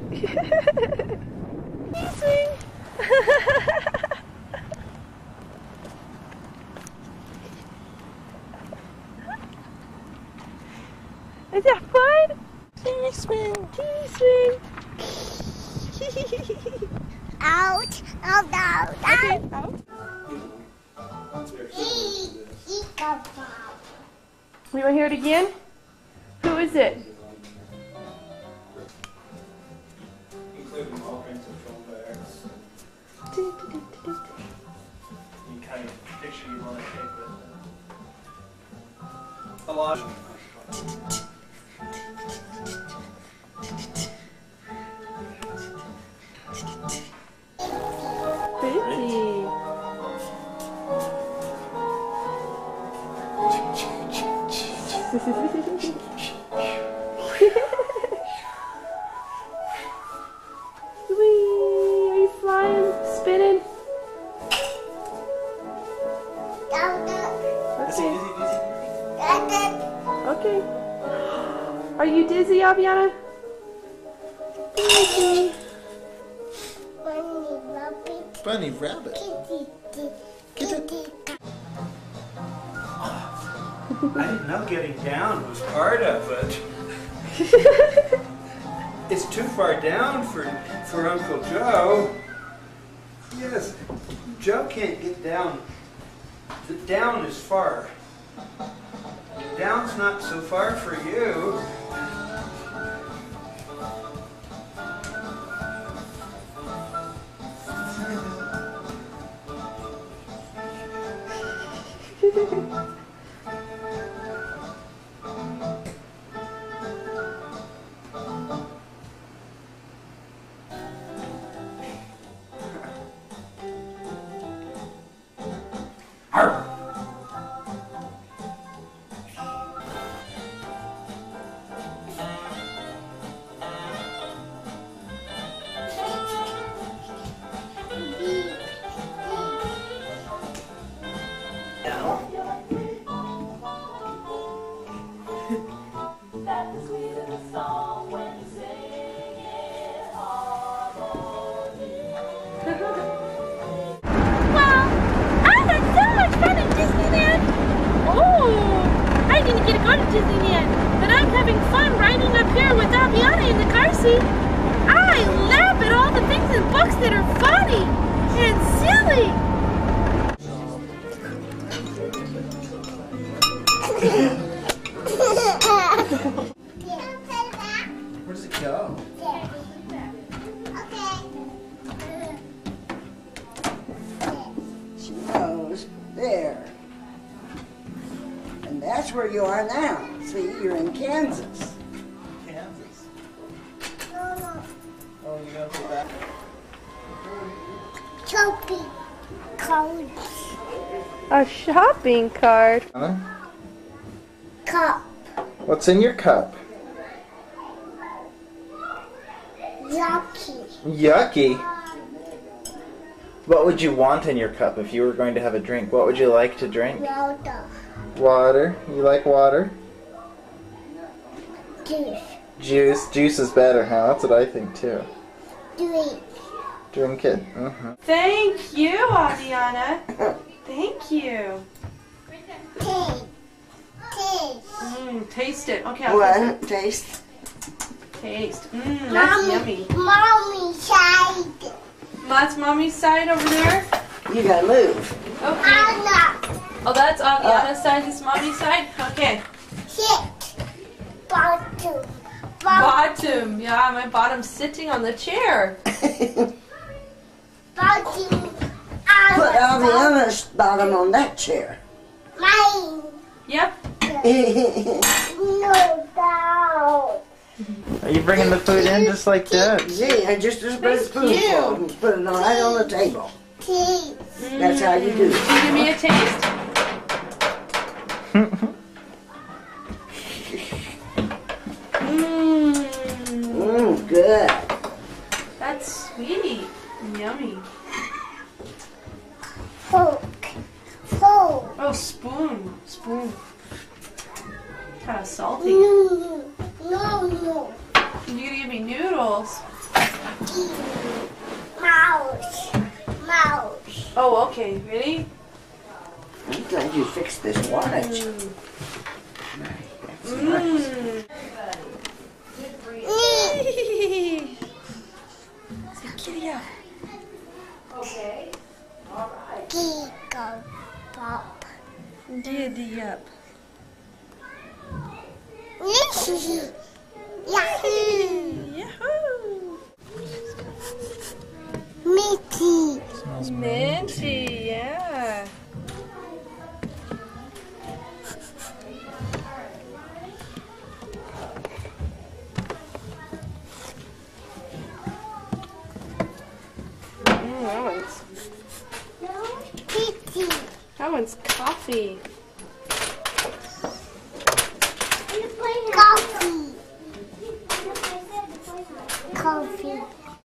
Swing. Is that fun? T-swing, T-swing. Out, out, out, Okay, out. out. Ika-pop. We want to hear it again? Who is it? Including all kinds of film bags. You kind of picture you want to take with it. A lot. Busy. Whee! Are you flying? Spinning? Okay. Are you dizzy, Aviana? Dizzy. Bunny rabbit. I didn't know getting down was part of it. It's too far down for Uncle Joe. Yes, Joe can't get down. The down is far. Down's not so far for you. Arr! Disneyland, but I'm having fun riding up here with Aviana in the car seat. I laugh at all the things in books that are funny and silly. Where does it go? She goes there. And that's where you are now. See, you're in Kansas. Kansas. Oh, you gotta go back. Shopping cart. A shopping cart. Cup. What's in your cup? Yucky. Yucky. What would you want in your cup if you were going to have a drink? What would you like to drink? Water. Water. You like water? Juice. Juice. Juice is better, huh? That's what I think too. Drink. Drink it. Thank you, Aviana. Thank you. Taste. Taste. Taste it. Okay, I'll One, taste. taste. That's yummy. Mommy side. That's Mommy's side over there. You gotta move. Okay. Anna. Oh, that's Aviana's side. This is Mommy's side. Okay. Sit. Bottom. Bottom. Yeah, my bottom's sitting on the chair. Bottom. Put Aviana's bottom on that chair. Mine. Yep. No doubt. Are you bringing the food in just like that? See, I just put a spoonful and put it right on the table. Taste. That's how you do it. Can you give me a taste? Good. That's sweet. Yummy. Fork. Fork. Oh, spoon. Spoon. Kind of salty. No. No. You gonna give me noodles? Mouse. Mouse. Oh, okay. Ready? I'm glad you fixed this watch. Nice. That's nice. Kitty out. Giggle Pop. Giddy up. Yahoo! Yahoo! Mickey. Smells Minty, yeah. Kitty. That one's coffee. Coffee. Coffee.